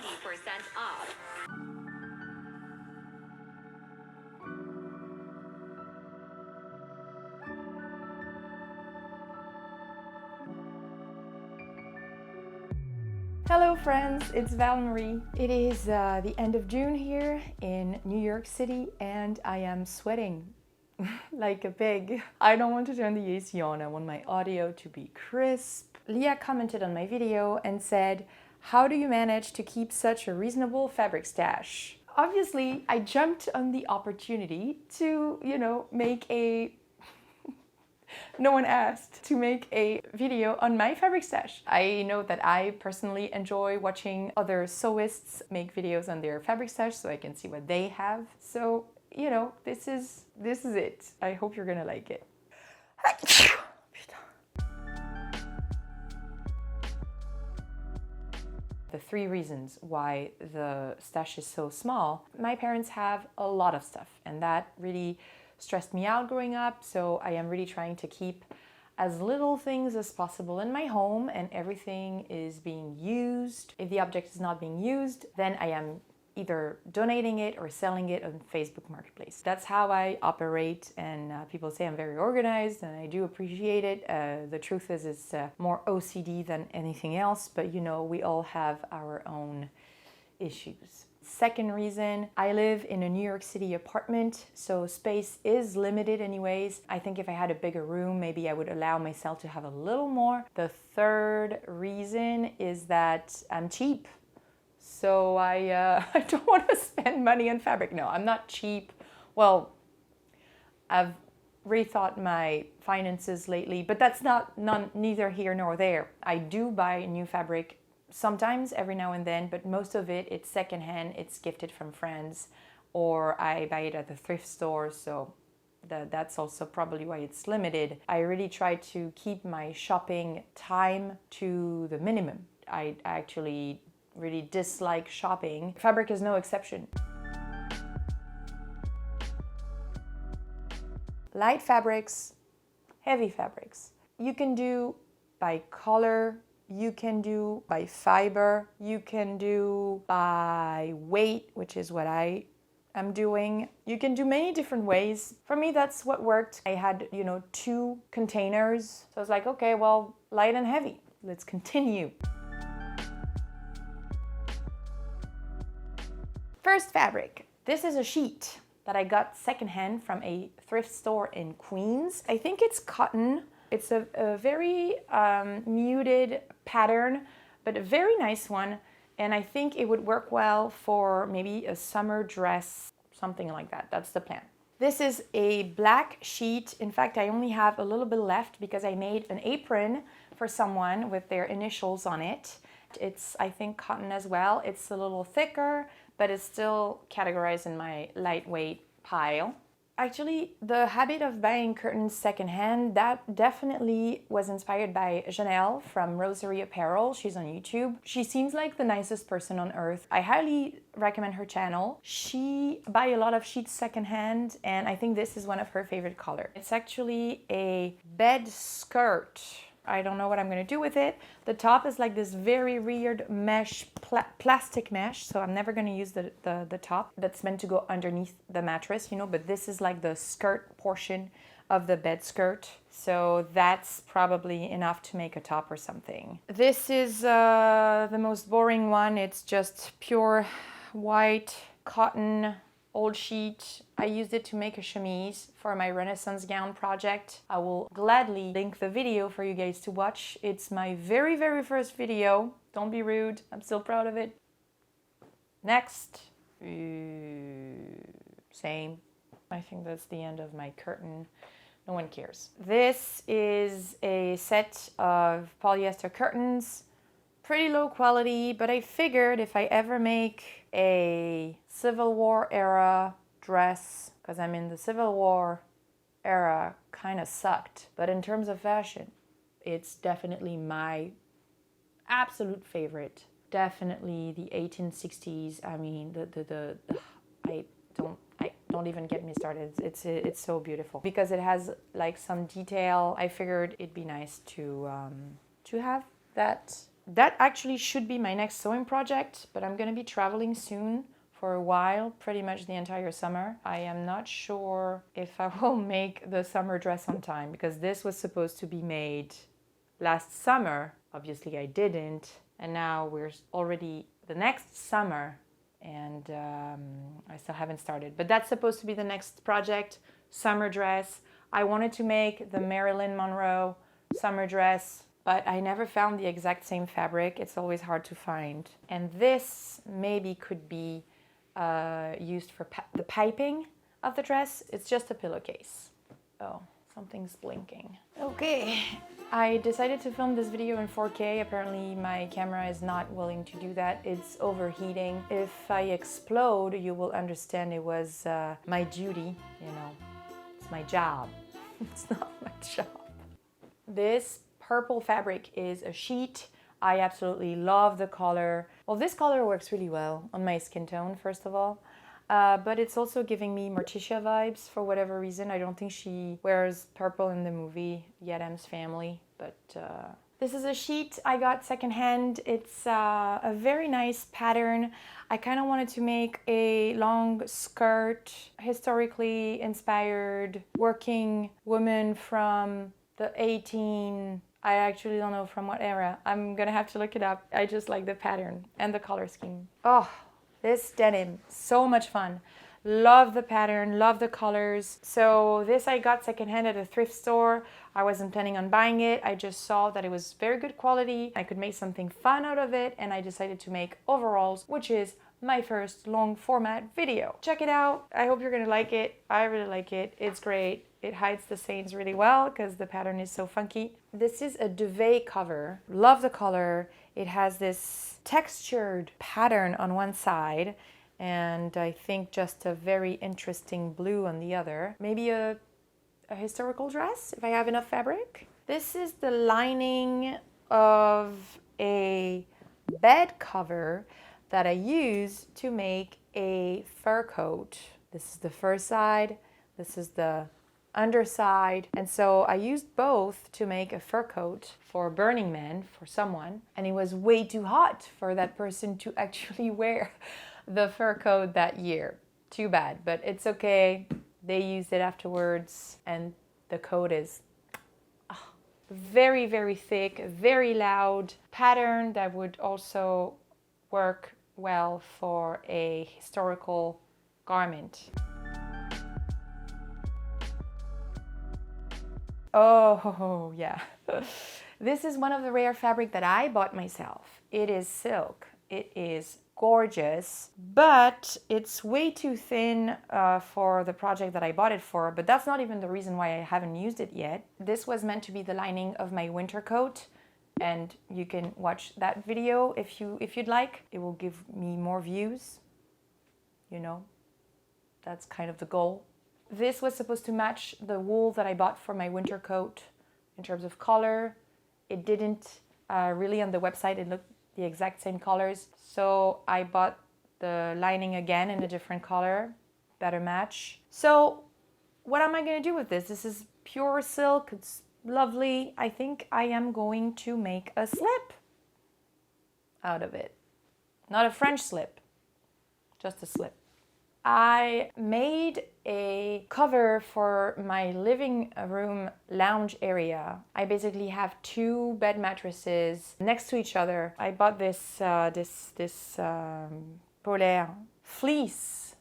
90% off. Hello friends, it's Valerie. It is the end of June here in New York City and I am sweating like a pig. I don't want to turn the AC on, I want my audio to be crisp. Leah commented on my video and said, "How do you manage to keep such a reasonable fabric stash?" Obviously, I jumped on the opportunity to, make a no one asked to make a video on my fabric stash. I know that I personally enjoy watching other sewists make videos on their fabric stash so I can see what they have. So, this is it. I hope you're gonna like it. The 3 reasons why the stash is so small. My parents have a lot of stuff and that really stressed me out growing up, so I am really trying to keep as little things as possible in my home and everything is being used. If the object is not being used, then I am either donating it or selling it on Facebook Marketplace. That's how I operate, and people say I'm very organized and I do appreciate it. The truth is it's more OCD than anything else, but we all have our own issues. Second reason, I live in a New York City apartment, so space is limited anyways. I think if I had a bigger room, maybe I would allow myself to have a little more. The third reason is that I'm cheap. So I don't want to spend money on fabric. No, I'm not cheap. Well, I've rethought my finances lately, but that's neither here nor there. I do buy new fabric sometimes, every now and then, but most of it's secondhand, it's gifted from friends, or I buy it at the thrift store, so that's also probably why it's limited. I really try to keep my shopping time to the minimum. I actually really dislike shopping. Fabric is no exception. Light fabrics, heavy fabrics. You can do by color, you can do by fiber, you can do by weight, which is what I am doing. You can do many different ways. For me, that's what worked. I had, 2 containers. So I was like, okay, well, light and heavy. Let's continue. First fabric. This is a sheet that I got secondhand from a thrift store in Queens. I think it's cotton. It's a very muted pattern, but a very nice one. And I think it would work well for maybe a summer dress, something like that. That's the plan. This is a black sheet. In fact, I only have a little bit left because I made an apron for someone with their initials on it. It's, I think, cotton as well. It's a little thicker, but it's still categorized in my lightweight pile. Actually, the habit of buying curtains secondhand, that definitely was inspired by Janelle from Rosary Apparel. She's on YouTube. She seems like the nicest person on earth. I highly recommend her channel. She buys a lot of sheets secondhand, and I think this is one of her favorite colors. It's actually a bed skirt. I don't know what I'm gonna do with it. The top is like this very weird mesh, plastic mesh, so I'm never gonna use the top. That's meant to go underneath the mattress, but this is like the skirt portion of the bed skirt. So that's probably enough to make a top or something. This is the most boring one. It's just pure white cotton old sheet. I used it to make a chemise for my Renaissance gown project. I will gladly link the video for you guys to watch. It's my very, very first video. Don't be rude, I'm still proud of it. Next. Same. I think that's the end of my curtain. No one cares. This is a set of polyester curtains. Pretty low quality, but I figured if I ever make a Civil War era dress, because I'm in the Civil War era, kind of sucked. But in terms of fashion, it's definitely my absolute favorite. Definitely the 1860s. I mean, don't even get me started. It's so beautiful because it has like some detail. I figured it'd be nice to have that That actually should be my next sewing project, but I'm gonna be traveling soon for a while, pretty much the entire summer. I am not sure if I will make the summer dress on time because this was supposed to be made last summer. Obviously I didn't, and now we're already the next summer and I still haven't started. But that's supposed to be the next project, summer dress. I wanted to make the Marilyn Monroe summer dress, but I never found the exact same fabric. It's always hard to find. And this maybe could be used for the piping of the dress. It's just a pillowcase. Oh, something's blinking. Okay, I decided to film this video in 4K. Apparently my camera is not willing to do that. It's overheating. If I explode, you will understand it was my duty, you know. It's my job. It's not my job. This purple fabric is a sheet. I absolutely love the color. Well, this color works really well on my skin tone, first of all. But it's also giving me Morticia vibes for whatever reason. I don't think she wears purple in the movie, the Addams Family. But this is a sheet I got secondhand. It's a very nice pattern. I kind of wanted to make a long skirt, historically inspired working woman from the I actually don't know from what era. I'm gonna have to look it up. I just like the pattern and the color scheme. Oh, this denim, so much fun. Love the pattern, love the colors. So this I got secondhand at a thrift store. I wasn't planning on buying it. I just saw that it was very good quality. I could make something fun out of it, and I decided to make overalls, which is my first long format video. Check it out. I hope you're gonna like it. I really like it. It's great. It hides the stains really well because the pattern is so funky. This is a duvet cover. Love the color. It has this textured pattern on one side and I think just a very interesting blue on the other. Maybe a historical dress if I have enough fabric. This is the lining of a bed cover that I use to make a fur coat. This is the fur side. This is the underside, and so I used both to make a fur coat for Burning Man for someone, and it was way too hot for that person to actually wear the fur coat that year. Too bad, but it's okay. They used it afterwards, and the coat is very, very thick, very loud pattern that would also work well for a historical garment. Oh, yeah. This is one of the rare fabric that I bought myself. It is silk. It is gorgeous, but it's way too thin for the project that I bought it for, but that's not even the reason why I haven't used it yet. This was meant to be the lining of my winter coat, and you can watch that video if you'd like. It will give me more views. You know, that's kind of the goal. This was supposed to match the wool that I bought for my winter coat in terms of color. It didn't really on the website. It looked the exact same colors. So I bought the lining again in a different color, better match. So what am I going to do with this? This is pure silk. It's lovely. I think I am going to make a slip out of it. Not a French slip, just a slip. I made a cover for my living room lounge area. I basically have two bed mattresses next to each other. I bought this polaire fleece.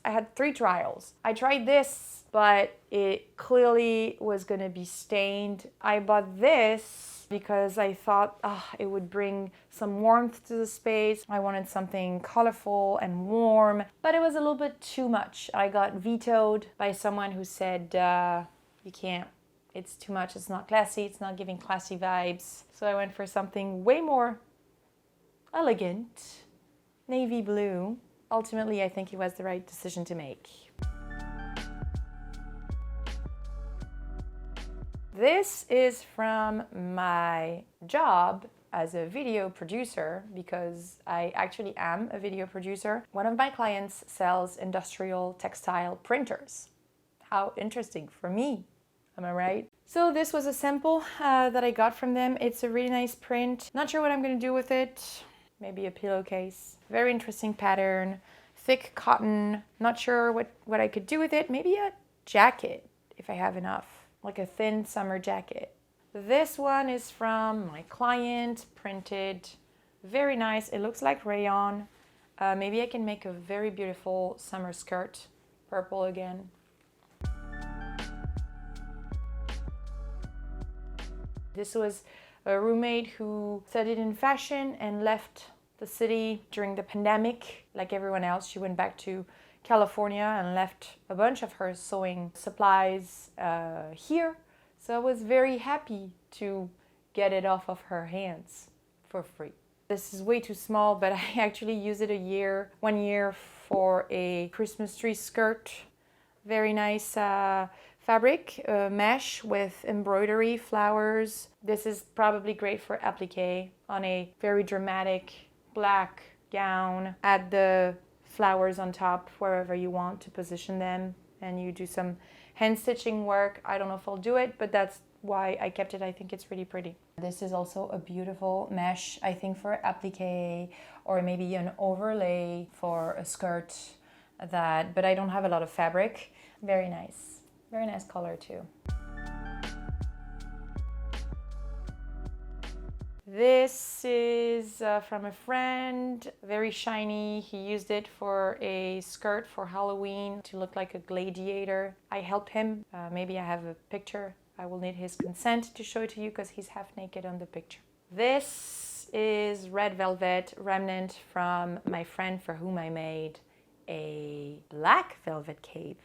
I had 3 trials. I tried this, but it clearly was gonna be stained. I bought this because I thought it would bring some warmth to the space. I wanted something colorful and warm, but it was a little bit too much. I got vetoed by someone who said, you can't, it's too much, it's not classy, it's not giving classy vibes. So I went for something way more elegant, navy blue. Ultimately, I think it was the right decision to make. This is from my job as a video producer, because I actually am a video producer. One of my clients sells industrial textile printers. How interesting for me, am I right? So this was a sample that I got from them. It's a really nice print. Not sure what I'm going to do with it. Maybe a pillowcase. Very interesting pattern. Thick cotton. Not sure what I could do with it. Maybe a jacket if I have enough. Like a thin summer jacket. This one is from my client. Printed. Very nice. It looks like rayon. Maybe I can make a very beautiful summer skirt. Purple again. This was a roommate who studied in fashion and left the city during the pandemic. Like everyone else, she went back to California and left a bunch of her sewing supplies here. So I was very happy to get it off of her hands for free. This is way too small, but I actually used it 1 year for a Christmas tree skirt. Very nice fabric, mesh with embroidery, flowers. This is probably great for applique on a very dramatic black gown. Add the flowers on top wherever you want to position them, and you do some hand stitching work. I don't know if I'll do it, but that's why I kept it. I think it's really pretty. This is also a beautiful mesh, I think, for applique or maybe an overlay for a skirt. But I don't have a lot of fabric. Very nice. Very nice color too. This is from a friend, very shiny. He used it for a skirt for Halloween to look like a gladiator. I helped him. Maybe I have a picture. I will need his consent to show it to you because he's half naked on the picture. This is red velvet remnant from my friend for whom I made a black velvet cape.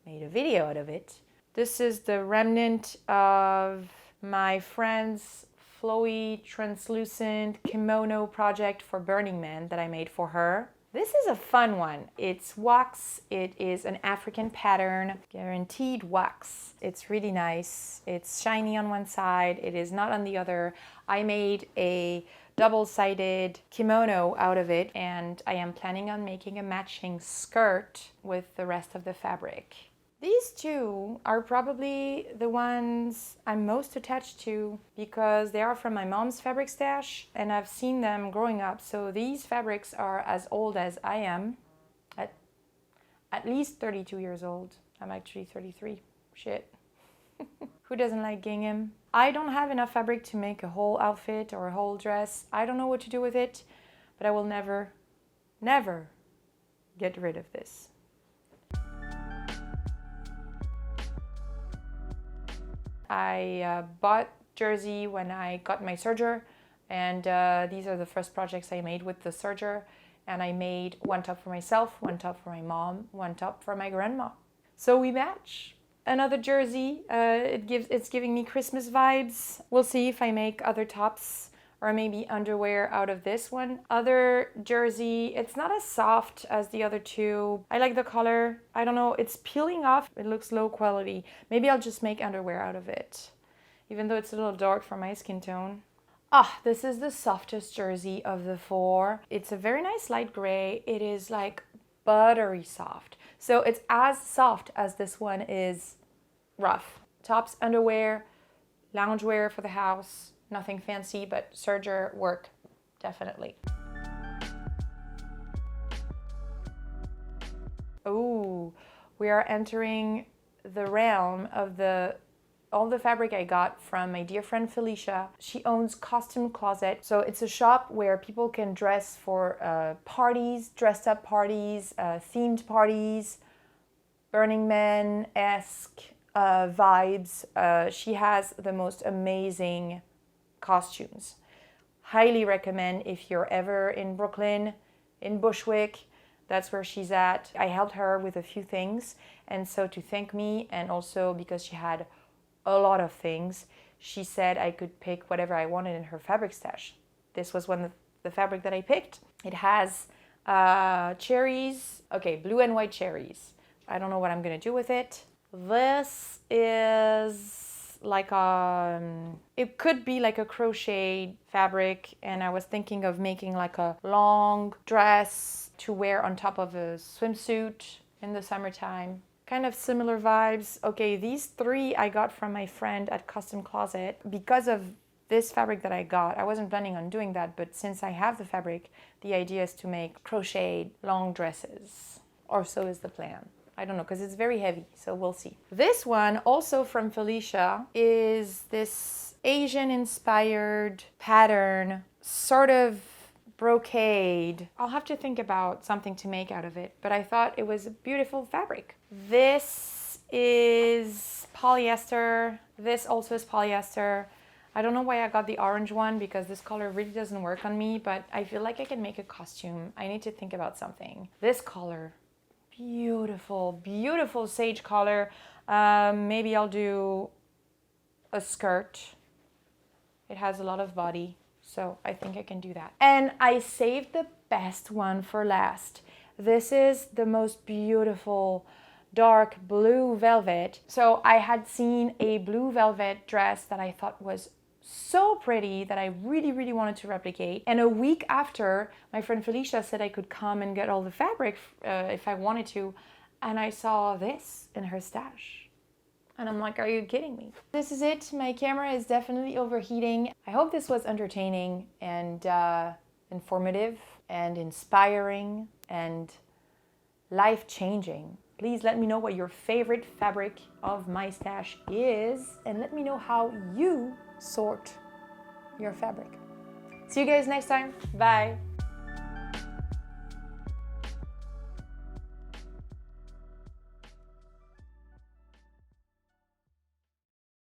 Made a video out of it. This is the remnant of my friend's flowy translucent kimono project for Burning Man that I made for her. This is a fun one. It's wax. It is an African pattern, guaranteed wax. It's really nice. It's shiny on one side. It is not on the other. I made a double-sided kimono out of it, and I am planning on making a matching skirt with the rest of the fabric. These two are probably the ones I'm most attached to because they are from my mom's fabric stash and I've seen them growing up. So these fabrics are as old as I am, at least 32 years old. I'm actually 33. Shit. Who doesn't like gingham? I don't have enough fabric to make a whole outfit or a whole dress. I don't know what to do with it, but I will never, never get rid of this. I bought jersey when I got my serger, and these are the first projects I made with the serger. And I made one top for myself, one top for my mom, one top for my grandma. So we match. Another jersey, it's giving me Christmas vibes. We'll see if I make other tops or maybe underwear out of this one. Other jersey, it's not as soft as the other two. I like the color. I don't know, it's peeling off. It looks low quality. Maybe I'll just make underwear out of it, even though it's a little dark for my skin tone. This is the softest jersey of the four. It's a very nice light gray. It is like buttery soft. So it's as soft as this one is rough. Tops, underwear, loungewear for the house. Nothing fancy, but serger work, definitely. Oh, we are entering the realm of all the fabric I got from my dear friend Felicia. She owns Costume Closet. So it's a shop where people can dress for parties, dressed up parties, themed parties, Burning Man-esque vibes. She has the most amazing costumes. Highly recommend if you're ever in Brooklyn, in Bushwick. That's where she's at. I helped her with a few things, and so to thank me, and also because she had a lot of things, she said I could pick whatever I wanted in her fabric stash. This was one of the fabric that I picked. It has cherries, blue and white cherries. I don't know what I'm gonna do with it. This is like it could be like a crochet fabric, and I was thinking of making like a long dress to wear on top of a swimsuit in the summertime. kind of similar vibes. Okay, these 3 I got from my friend at Custom Closet. Because of this fabric that I got, I wasn't planning on doing that, but since I have the fabric, the idea is to make crocheted long dresses, or so is the plan. I don't know, because it's very heavy, so we'll see. This one, also from Felicia, is this Asian-inspired pattern, sort of brocade. I'll have to think about something to make out of it, but I thought it was a beautiful fabric. This is polyester. This also is polyester. I don't know why I got the orange one, because this color really doesn't work on me, but I feel like I can make a costume. I need to think about something. This color, beautiful, beautiful sage color. Maybe I'll do a skirt. It has a lot of body, so I think I can do that. And I saved the best one for last. This is the most beautiful dark blue velvet. So I had seen a blue velvet dress that I thought was so pretty that I really, really wanted to replicate. And a week after, my friend Felicia said I could come and get all the fabric if I wanted to. And I saw this in her stash. And I'm like, are you kidding me? This is it. My camera is definitely overheating. I hope this was entertaining and informative and inspiring and life-changing. Please let me know what your favorite fabric of my stash is, and let me know how you sort your fabric. See you guys next time. Bye.